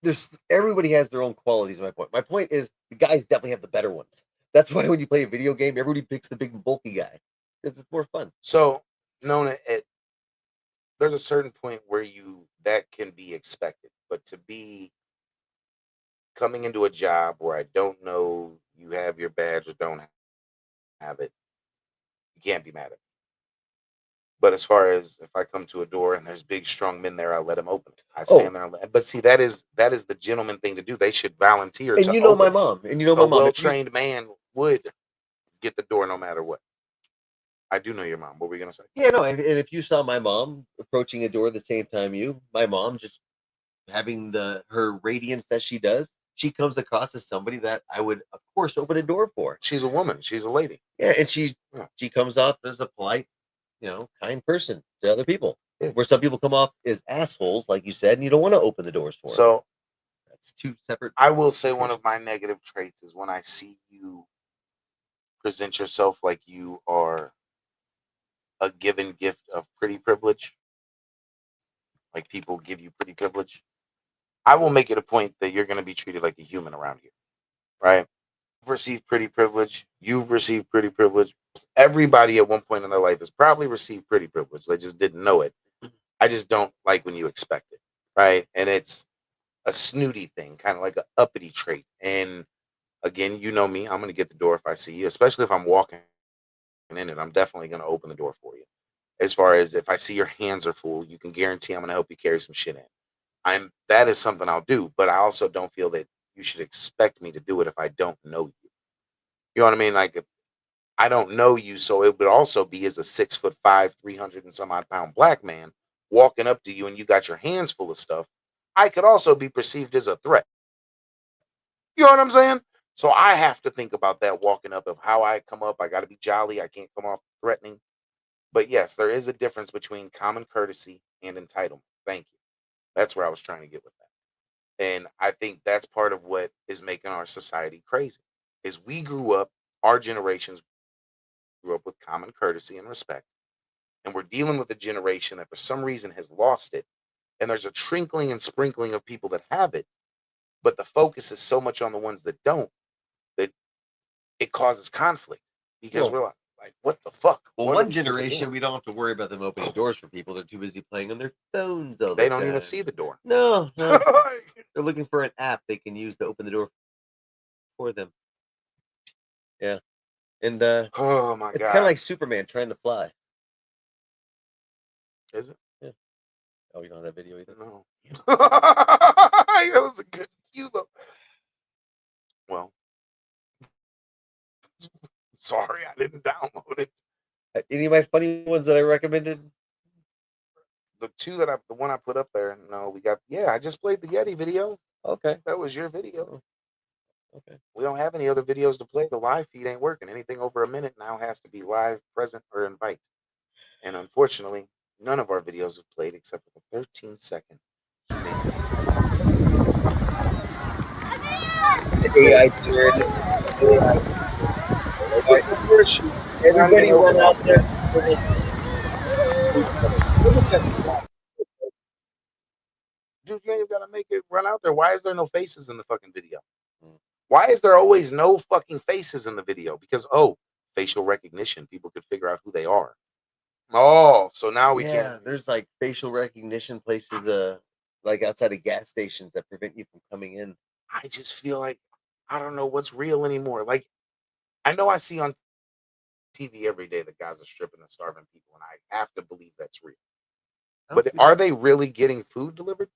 to, everybody has their own qualities. My point is the guys definitely have the better ones. That's why when you play a video game, everybody picks the big bulky guy because it's more fun. So, Nona, there's a certain point where that can be expected, but to be coming into a job where I don't know you have your badge or don't have it, you can't be mad at me. But as far as if I come to a door and there's big, strong men there, I let them open it. I stand there. But see, that is the gentleman thing to do. They should volunteer. And to you know open my it. mom. And you know my A mom. well-trained man would get the door no matter what. I do know your mom. What were you gonna say? Yeah, no. And if you saw my mom approaching a door the same time my mom just having her radiance that she does, she comes across as somebody that I would, of course, open a door for. She's a woman. She's a lady. Yeah, and she comes off as a polite, kind person to other people. Yeah. Where some people come off as assholes, like you said, and you don't want to open the doors for them. So that's two separate. I will say one of my negative traits is when I see you present yourself like you are a given gift of pretty privilege. Like people give you pretty privilege. I will make it a point that you're going to be treated like a human around here, right? You've received pretty privilege. You've received pretty privilege. Everybody at one point in their life has probably received pretty privilege. They just didn't know it. I just don't like when you expect it, right? And it's a snooty thing, kind of like an uppity trait. And again, you know me. I'm going to get the door if I see you, especially if I'm walking in it. I'm definitely going to open the door for you. As far as if I see your hands are full, you can guarantee I'm going to help you carry some shit in. That is something I'll do, but I also don't feel that you should expect me to do it if I don't know you. You know what I mean? Like if I don't know you, so it would also be as a 6'5", 300 and some odd pound black man walking up to you and you got your hands full of stuff. I could also be perceived as a threat. You know what I'm saying? So I have to think about that walking up of how I come up. I got to be jolly. I can't come off threatening. But yes, there is a difference between common courtesy and entitlement. Thank you. That's where I was trying to get with that. And I think that's part of what is making our society crazy. Is we grew up, our generations grew up with common courtesy and respect. And we're dealing with a generation that for some reason has lost it. And there's a trickling and sprinkling of people that have it. But the focus is so much on the ones that don't that it causes conflict. Because we're like, what the fuck? Well, one generation, we don't have to worry about them opening doors for people. They're too busy playing on their phones. They don't even see the door. No. They're looking for an app they can use to open the door for them. Yeah. And oh my it's God. kind of like Superman trying to fly. Is it? Yeah. Oh, you don't have that video either? No. That was a good cue though. Well, sorry, I didn't download it. Any of my funny ones that I recommended? The one I put up there. No, we got. Yeah, I just played the Yeti video. Okay. That was your video. Okay. We don't have any other videos to play. The live feed ain't working. Anything over a minute now has to be live, present, or invite. And unfortunately, none of our videos have played except for the 13-second. AI tiered. Everybody run out there. Dude, you ain't gotta make it run out there. Why is there no faces in the fucking video? Why is there always no fucking faces in the video? Because facial recognition, people could figure out who they are. Oh, so now we can. There's like facial recognition places, like outside of gas stations that prevent you from coming in. I just feel like I don't know what's real anymore. Like, I know I see on TV every day that guys are stripping and starving people, and I have to believe that's real. But are they really getting food delivered?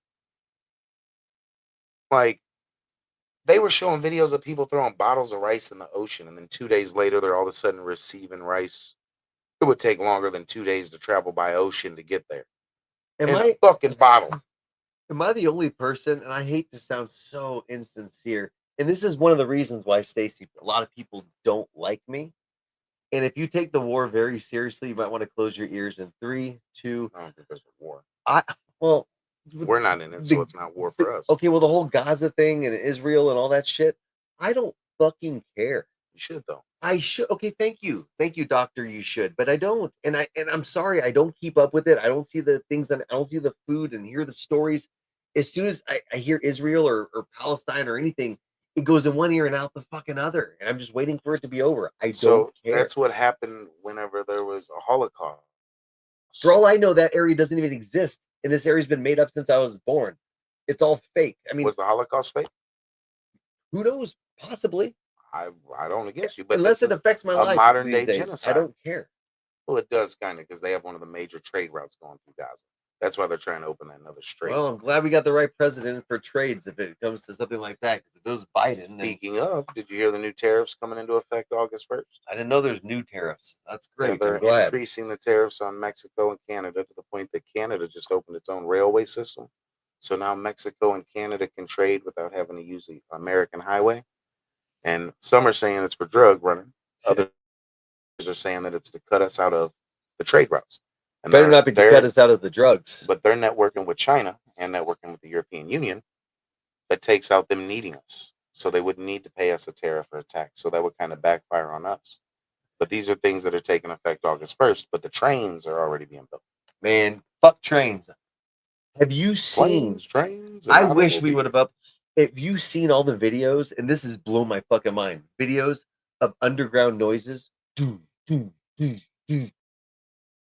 Like, they were showing videos of people throwing bottles of rice in the ocean, and then 2 days later, they're all of a sudden receiving rice. It would take longer than 2 days to travel by ocean to get there. A fucking bottle. Am I the only person, and I hate to sound so insincere, and this is one of the reasons why, Stacey, a lot of people don't like me. And if you take the war very seriously, you might want to close your ears in 3, 2. I don't think there's a war. Well, we're not in it, so it's not war for us. Okay, well, the whole Gaza thing and Israel and all that shit, I don't fucking care. You should, though. I should. Okay, thank you, doctor. You should, but I don't. And I'm sorry, I don't keep up with it. I don't see the things, and I don't see the food and hear the stories. As soon as I hear Israel or Palestine or anything, it goes in one ear and out the fucking other, and I'm just waiting for it to be over. I don't care. That's what happened whenever there was a Holocaust. For all I know, that area doesn't even exist, and this area's been made up since I was born. It's all fake. I mean, was the Holocaust fake? Who knows? Possibly. I don't against you, but unless it affects my life, modern day genocide. I don't care. Well, it does kind of, because they have one of the major trade routes going through Gaza. That's why they're trying to open that another strait. Well, I'm glad we got the right president for trades if it comes to something like that. Because if it was Biden. Speaking of, did you hear the new tariffs coming into effect August 1st? I didn't know there's new tariffs. That's great. Yeah, they're increasing the tariffs on Mexico and Canada to the point that Canada just opened its own railway system. So now Mexico and Canada can trade without having to use the American highway. And some are saying it's for drug running. Others are saying that it's to cut us out of the trade routes. And better not be to cut us out of the drugs. But they're networking with China and networking with the European Union that takes out them needing us. So they wouldn't need to pay us a tariff or a tax. So that would kind of backfire on us. But these are things that are taking effect August 1st. But the trains are already being built. Man, fuck trains. Have you seen trains? I wish we would have up. Have you seen all the videos? And this has blown my fucking mind. Videos of underground noises.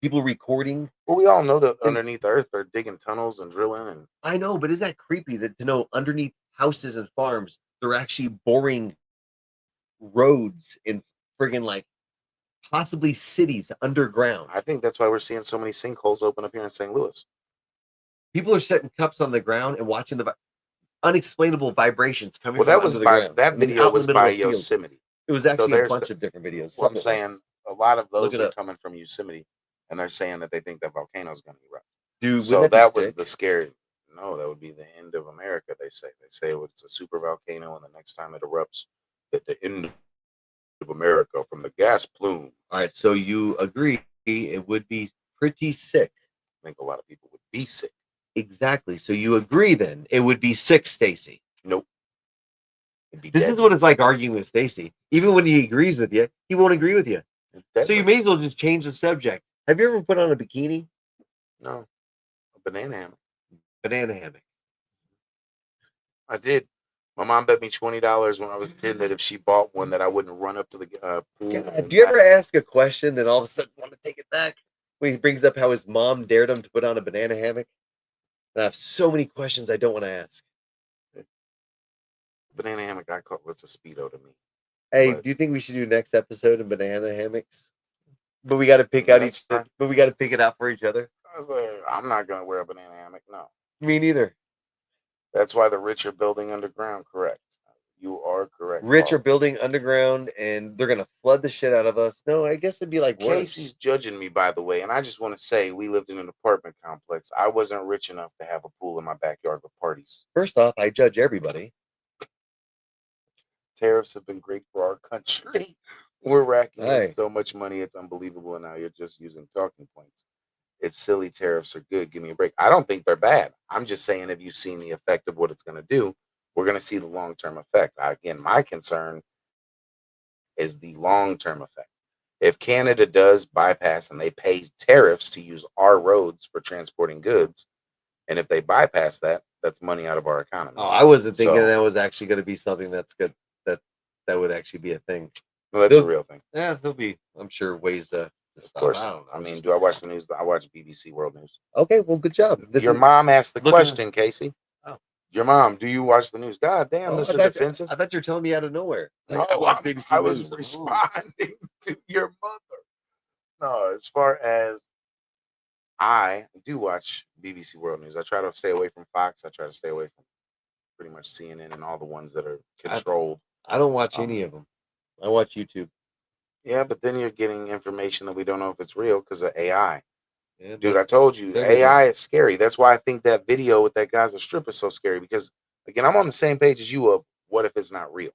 People recording. Well, we all know that underneath the earth they're digging tunnels and drilling. And I know, but is that creepy that to know underneath houses and farms they're actually boring roads in friggin' like possibly cities underground? I think that's why we're seeing so many sinkholes open up here in St. Louis. People are setting cups on the ground and watching the unexplainable vibrations coming. Well, that was by that video was by Yosemite. It was actually a bunch of different videos. Well, I'm saying a lot of those are coming from Yosemite, and they're saying that they think that volcano is going to erupt. Dude, so that was the scary. No, that would be the end of America. They say it's a super volcano, and the next time it erupts, at the end of America from the gas plume. All right, so you agree it would be pretty sick. I think a lot of people would be sick. Exactly. So you agree then it would be sick, Stacey? Nope. This is what it's like arguing with Stacey. Even when he agrees with you, he won't agree with you. So you may as well just change the subject. Have you ever put on a bikini? No. A banana hammock. Banana hammock. I did. My mom bet me $20 when I was 10 that if she bought one that I wouldn't run up to the pool. God, do you ever ask a question and all of a sudden want to take it back? When he brings up how his mom dared him to put on a banana hammock? And I have so many questions I don't want to ask. Banana hammock, I call it's a Speedo to me. Hey, do you think we should do next episode in banana hammocks? But we got to pick out each. But we got to pick it out for each other. I'm not gonna wear a banana hammock. No, me neither. That's why the rich are building underground. Correct. You are correct. Rich Paul. are building underground, and they're gonna flood the shit out of us. No, I guess it'd be like worse. Casey's judging me, by the way, and I just want to say we lived in an apartment complex. I wasn't rich enough to have a pool in my backyard for parties. First off, I judge everybody. Tariffs have been great for our country. We're racking in Aye. so much money, it's unbelievable. And now you're just using talking points. It's silly. Tariffs are good. Give me a break. I don't think they're bad. I'm just saying, have you seen the effect of what it's going to do? We're going to see the long-term effect. Again, my concern is the long-term effect. If Canada does bypass and they pay tariffs to use our roads for transporting goods, and if they bypass that, that's money out of our economy. Oh, I wasn't thinking So- that was actually going to be something that's good. That would actually be a thing. No, that's a real thing. Yeah, there'll be, I'm sure, ways to Of stop. course. I don't know. I mean, do I watch the news? I watch BBC World News. Okay, well, good job. Your mom asked the looking- question, Casey. Oh. Your mom, do you watch the news? God damn, Oh, Mr. I Defensive. thought you were telling me out of nowhere. No, Like, I watch BBC I was News. responding to your mother. No, as far as I do watch BBC World News, I try to stay away from Fox. I try to stay away from pretty much CNN and all the ones that are controlled. I don't watch any of them. I watch YouTube. Yeah, but then you're getting information that we don't know if it's real because of AI. Yeah, Dude, I told you, AI is scary. That's why I think that video with that guy's a strip is so scary because, again, I'm on the same page as you of what if it's not real?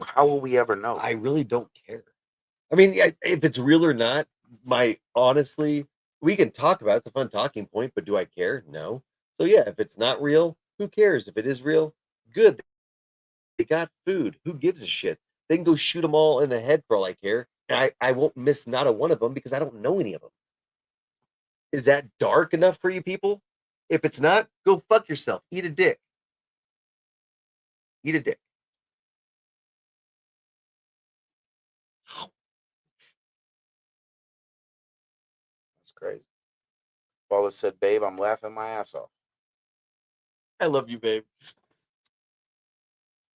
How will we ever know? I really don't care. I mean, if it's real or not, honestly, we can talk about it. It's a fun talking point, but do I care? No. So yeah, if it's not real, who cares? If it is real, good. They got food. Who gives a shit? They can go shoot them all in the head for all I care. And I won't miss not a one of them because I don't know any of them. Is that dark enough for you people? If it's not, go fuck yourself. Eat a dick. Eat a dick. That's crazy. Paula said, babe, I'm laughing my ass off. I love you, babe.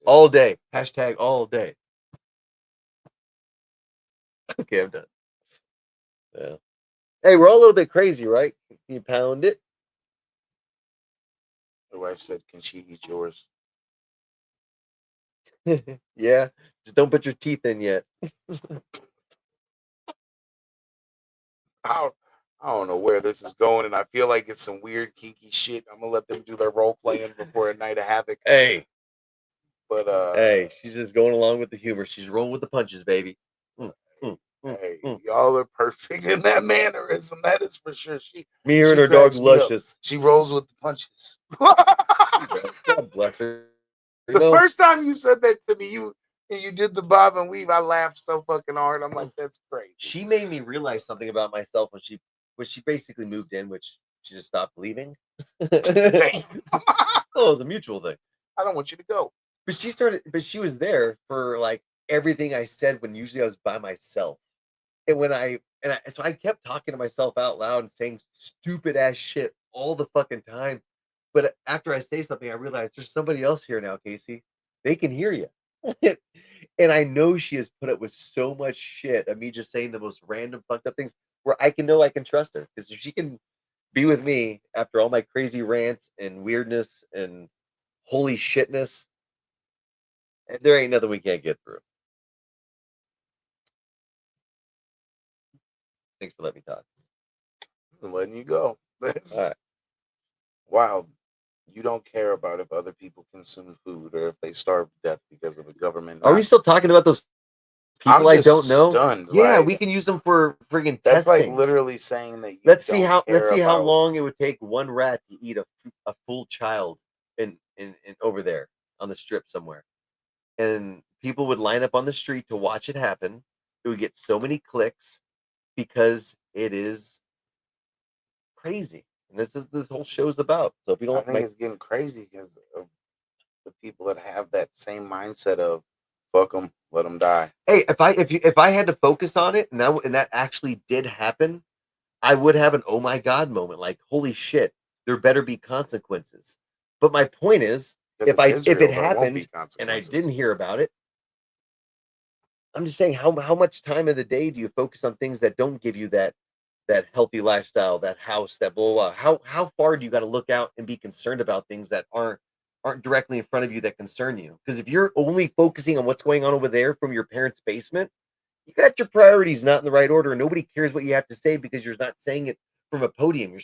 All day. Hashtag all day. Okay, I'm done. Yeah. Hey, we're all a little bit crazy, right? Can you pound it? The wife said, can she eat yours? Yeah. Just don't put your teeth in yet. I don't know where this is going, and I feel like it's some weird, kinky shit. I'm gonna let them do their role playing before a night of havoc. Hey. But hey, she's just going along with the humor. She's rolling with the punches, baby. Hey, y'all are perfect in that mannerism. That is for sure. Me and she her dog cracks me up. luscious. She rolls with the punches. God bless her. The first time you said that to me, you did the bob and weave. I laughed so fucking hard. I'm like, that's crazy. She made me realize something about myself when she basically moved in, which she just stopped leaving. Damn. Oh, it was a mutual thing. I don't want you to go. But she was there for like everything I said when usually I was by myself. And so I kept talking to myself out loud and saying stupid ass shit all the fucking time. But after I say something, I realize there's somebody else here now, Casey. They can hear you. And I know she has put up with so much shit of me just saying the most random fucked up things where I can trust her. Because if she can be with me after all my crazy rants and weirdness and holy shitness, there ain't nothing we can't get through. Thanks for letting me talk. I'm letting you go. All right. Wow. You don't care about if other people consume food or if they starve to death because of a government. Are we still talking about those people I don't know? Stunned, yeah, like, we can use them for friggin' that's testing. like literally saying that you let's see don't how care long it would take one rat to eat a full child in over there on the strip somewhere. And people would line up on the street to watch it happen. It would get so many clicks because it is crazy. And this whole show's about. So if you I don't think it's getting crazy because of the people that have that same mindset of fuck them, let them die. Hey, if I had to focus on it and that actually did happen, I would have an oh my god moment, like holy shit, there better be consequences. But my point is, if it happened and I didn't hear about it, I'm just saying how much time of the day do you focus on things that don't give you that healthy lifestyle, that house, that blah blah. How far do you got to look out and be concerned about things that aren't aren't directly in front of you that concern you. Because if you're only focusing on what's going on over there from your parents' basement, you got your priorities not in the right order, and nobody cares what you have to say because you're not saying it from a podium. You're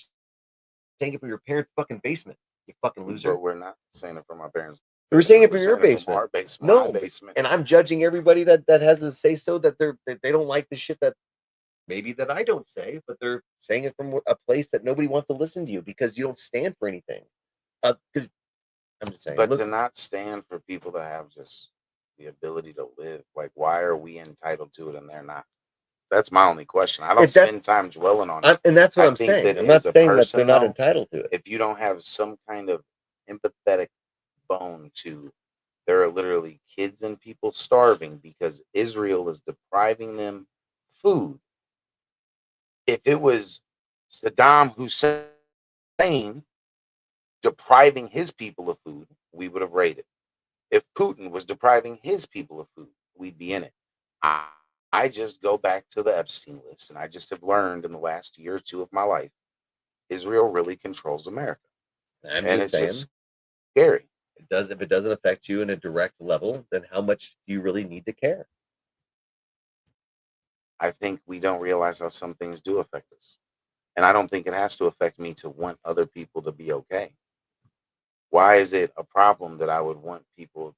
saying it from your parents' fucking basement. You fucking loser. But we're not saying it from our parents. We're saying it We're from your saying it from basement. our basement. No, my basement. and I'm judging everybody that has to say so that they don't like the shit that maybe that I don't say, but they're saying it from a place that nobody wants to listen to you because you don't stand for anything. Because I'm just saying. But to not stand for people that have just the ability to live, like, why are we entitled to it and they're not? That's my only question. I don't spend time dwelling on it. And that's what I'm saying. I'm not saying that they're not entitled to it. If you don't have some kind of empathetic bone to, there are literally kids and people starving because Israel is depriving them food. If it was Saddam Hussein depriving his people of food, we would have raided. If Putin was depriving his people of food, we'd be in it. I just go back to the Epstein list, and I just have learned in the last year or two of my life, Israel really controls America. And it's just scary. If it doesn't affect you in a direct level, then how much do you really need to care? I think we don't realize how some things do affect us. And I don't think it has to affect me to want other people to be okay. Why is it a problem that I would want people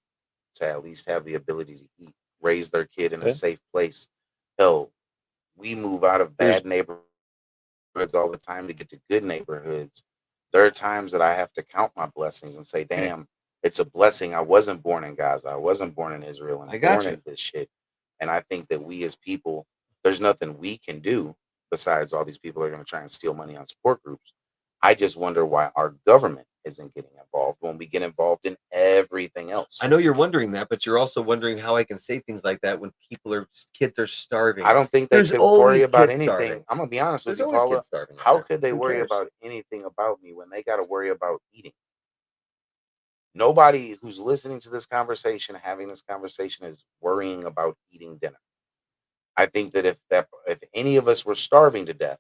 to at least have the ability to eat, raise their kid in a safe place? Hell, we move out of bad neighborhoods all the time to get to good neighborhoods. There are times that I have to count my blessings and say, damn, it's a blessing. I wasn't born in Gaza. I wasn't born in Israel and born in this shit. And I think that we as people, there's nothing we can do besides all these people are going to try and steal money on support groups. I just wonder why our government isn't getting involved when we get involved in everything else. I know you're wondering that, but you're also wondering how I can say things like that when kids are starving. I don't think they could worry about anything. I'm going to be honest with you, Paula. How could they worry about anything about me when they got to worry about eating? Nobody who's listening to this conversation, having this conversation, is worrying about eating dinner. I think that if any of us were starving to death,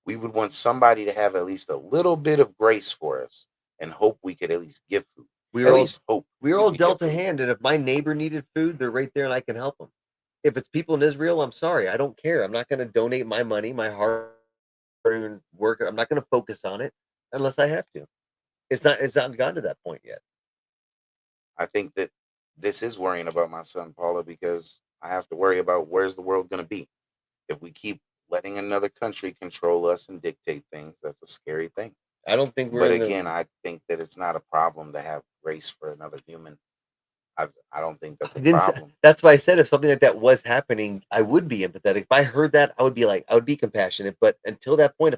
we would want somebody to have at least a little bit of grace for us and hope we could at least give food. We're all dealt a hand, and if my neighbor needed food, they're right there and I can help them. If it's people in Israel, I'm sorry, I don't care. I'm not going to donate my money, my hard-earned work. I'm not going to focus on it unless I have to. It's not gotten to that point yet. I think that this is worrying about my son, Paula, because I have to worry about where's the world going to be. If we keep letting another country control us and dictate things, that's a scary thing. I don't think we're. But again, I think that it's not a problem to have grace for another human. I don't think that's a problem. That's why I said if something like that was happening, I would be empathetic. If I heard that, I would be compassionate. But until that point,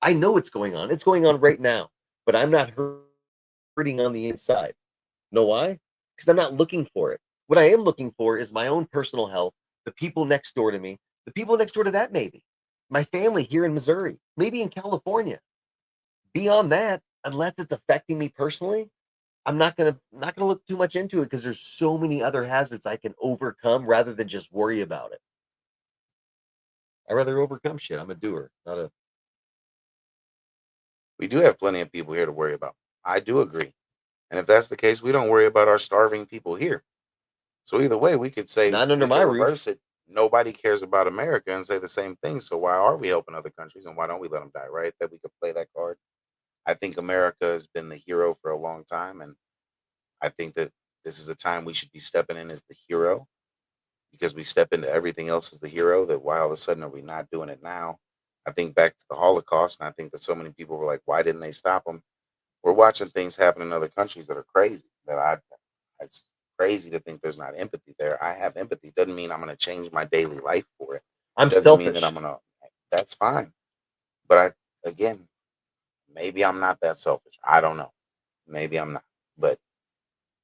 I know it's going on. It's going on right now. But I'm not hurting on the inside. Know why? Because I'm not looking for it. What I am looking for is my own personal health, the people next door to me, the people next door to that, maybe my family here in Missouri, maybe in California. Beyond that, unless it's affecting me personally, I'm not gonna look too much into it because there's so many other hazards I can overcome rather than just worry about it. I'd rather overcome shit. I'm a doer, not a. We do have plenty of people here to worry about. I do agree. And if that's the case, we don't worry about our starving people here. So either way, we could say, not under my roof. Nobody cares about America and say the same thing. So why are we helping other countries and why don't we let them die, right? That we could play that card. I think America has been the hero for a long time. And I think that this is a time we should be stepping in as the hero because we step into everything else as the hero. That why all of a sudden are we not doing it now? I think back to the Holocaust, and I think that so many people were like, why didn't they stop them? We're watching things happen in other countries that are crazy. It's crazy to think there's not empathy there. I have empathy. Doesn't mean I'm going to change my daily life for it. I'm Doesn't selfish. mean that I'm going to. That's fine. But again, maybe I'm not that selfish. I don't know. Maybe I'm not. But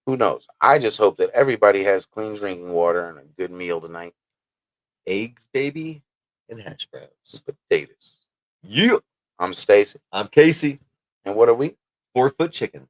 who knows? I just hope that everybody has clean drinking water and a good meal tonight. Eggs, baby, and hash browns. Potatoes. Yeah. I'm Stacy. I'm Casey. And what are we? 4-foot chickens.